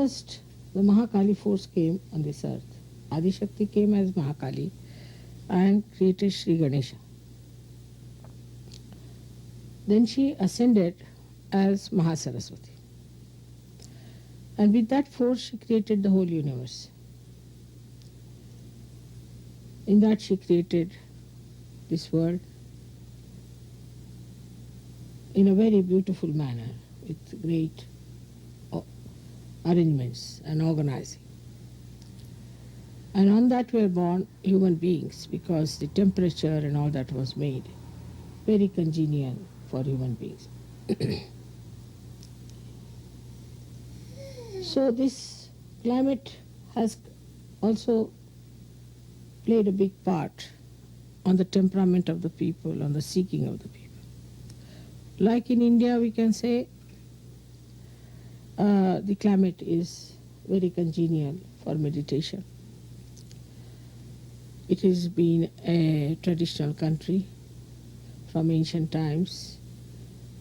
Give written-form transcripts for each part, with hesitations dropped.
first the Mahakali force came on this earth. Adi Shakti came as Mahakali and created Sri Ganesha. Then she ascended as Mahasaraswati. And with that force she created the whole universe. In that she created this world in a very beautiful manner with great arrangements and organizing. And on that were born human beings because the temperature and all that was made very congenial for human beings. So this climate has also played a big part on the temperament of the people, on the seeking of the people. Like in India, we can say the climate is very congenial for meditation. It has been a traditional country from ancient times.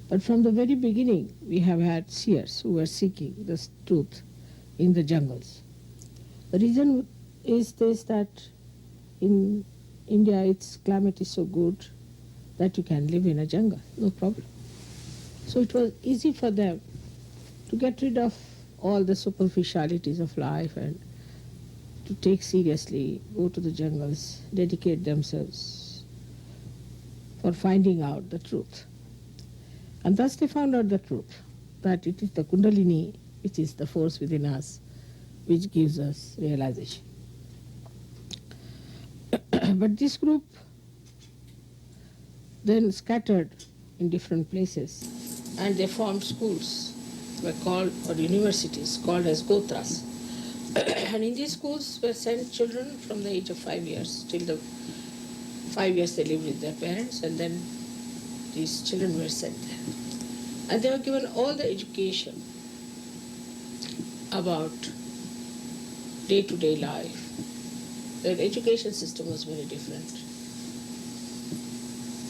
But from the very beginning, we have had seers who were seeking the truth in the jungles. The reason is this, that in India, its climate is so good that you can live in a jungle, no problem. So it was easy for them to get rid of all the superficialities of life and to take seriously, go to the jungles, dedicate themselves for finding out the truth. And thus they found out the truth, that it is the Kundalini, which is the force within us, which gives us realization. But this group then scattered in different places, and they formed schools, were called, or universities, called as Gotras. And in these schools were sent children from the age of 5 years, till the 5 years they lived with their parents, and then these children were sent there. And they were given all the education about day-to-day life. Their education system was very different.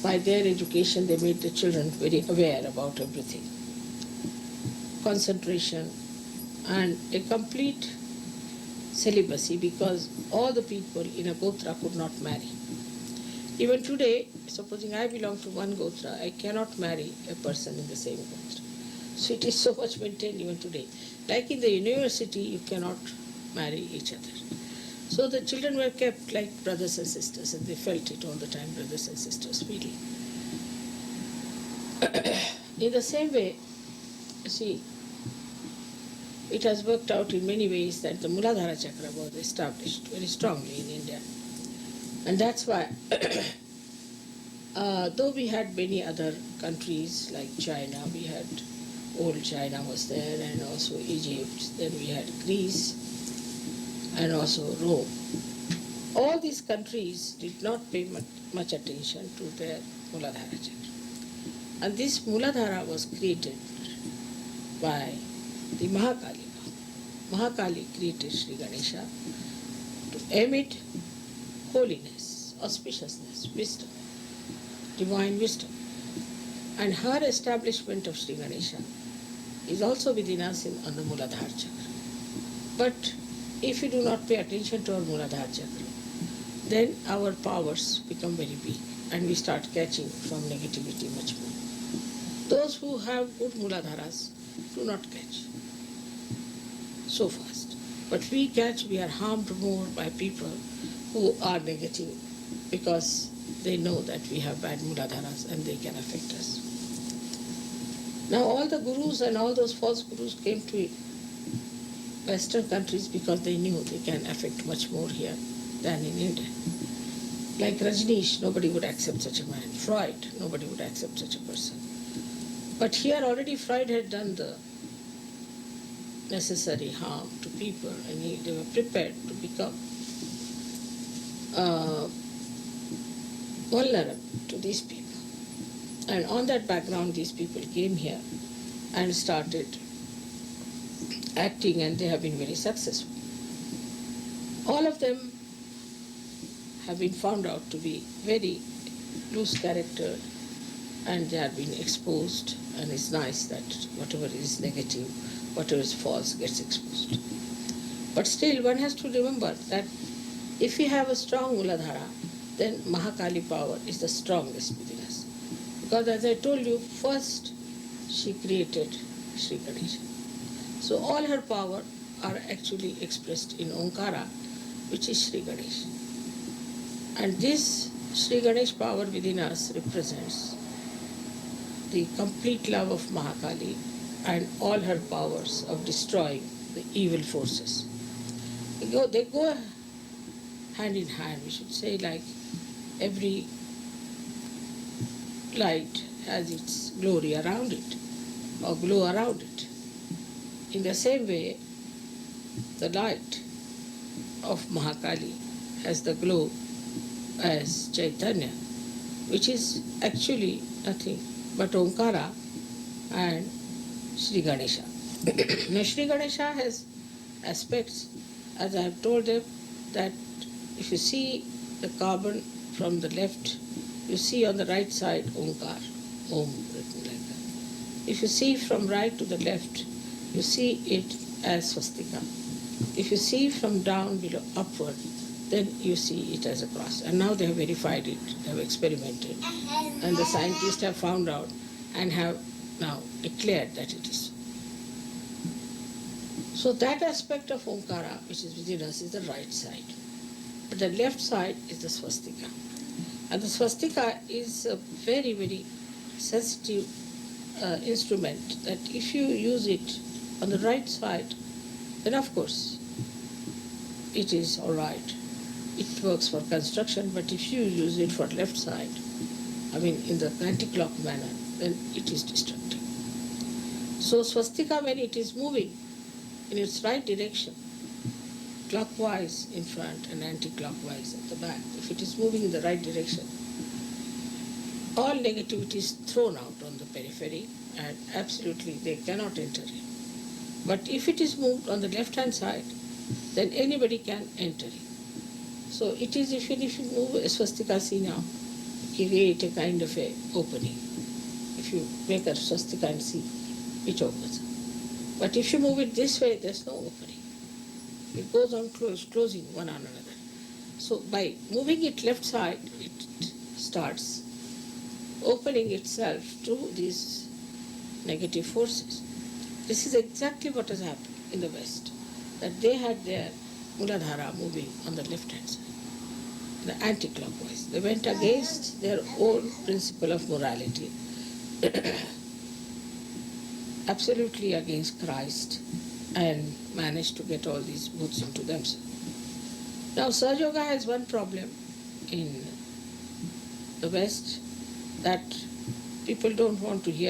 By their education, they made the children very aware about everything. Concentration and a complete celibacy, because all the people in a Gotra could not marry. Even today, supposing I belong to one Gotra, I cannot marry a person in the same Gotra. So it is so much maintained even today. Like in the university, you cannot marry each other. So the children were kept like brothers and sisters, and they felt it all the time, brothers and sisters feeling. In the same way, you see, it has worked out in many ways that the Muladhara Chakra was established very strongly in India. And that's why, though we had many other countries like China, we had old China was there, and also Egypt, then we had Greece, and also Rome. All these countries did not pay much attention to their Muladhara Chakra. And this Muladhara was created by the Mahakali. Mahakali created Sri Ganesha to emit holiness, auspiciousness, wisdom, divine wisdom. And her establishment of Sri Ganesha is also within us on the Muladhara Chakra. But if we do not pay attention to our Muladhara Chakra, then our powers become very big and we start catching from negativity much more. Those who have good Muladharas do not catch so fast. But we catch, we are harmed more by people who are negative because they know that we have bad Muladharas and they can affect us. Now all the gurus and all those false gurus came to Western countries because they knew they can affect much more here than in India. Like Rajneesh, nobody would accept such a man. Freud, nobody would accept such a person. But here already Freud had done the necessary harm to people, and they were prepared to become vulnerable to these people. And on that background, these people came here and started acting, and they have been very successful. All of them have been found out to be very loose character, and they have been exposed, and it's nice that whatever is negative whatever is false gets exposed. But still, one has to remember that if we have a strong Muladhara, then Mahakali power is the strongest within us. Because as I told you, first she created Sri Ganesha. So all her power are actually expressed in Omkara, which is Sri Ganesha. And this Sri Ganesh power within us represents the complete love of Mahakali and all her powers of destroying the evil forces. They go hand in hand, we should say, like every light has its glory around it, or glow around it. In the same way, the light of Mahakali has the glow as Chaitanya, which is actually nothing but Omkara and Sri Ganesha. Now Sri Ganesha has aspects, as I have told them, that if you see the carbon from the left, you see on the right side Omkar, Om written like that. If you see from right to the left, you see it as swastika. If you see from down below upward, then you see it as a cross. And now they have verified it, they have experimented. And the scientists have found out and have now declared that it is. So that aspect of Omkara, which is within us, is the right side. But the left side is the swastika. And the swastika is a very, very sensitive instrument that if you use it on the right side, then of course it is all right. It works for construction, but if you use it for left side, I mean in the anti-clock manner, then it is destructive. So swastika, when it is moving in its right direction, clockwise in front and anti-clockwise at the back, if it is moving in the right direction, all negativity is thrown out on the periphery and absolutely they cannot enter in. But if it is moved on the left-hand side, then anybody can enter in. So it is, if you move a swastika, see now, create a kind of a opening. If you make a swastika and see, it opens up. But if you move it this way, there's no opening. It goes on closing one on another. So by moving it left side, it starts opening itself to these negative forces. This is exactly what has happened in the West, that they had their Muladhara moving on the left-hand side, the anti-clockwise. They went against their own principle of morality, absolutely against Christ, and managed to get all these boots into themselves. Now, Sahaja Yoga has one problem in the West, that people don't want to hear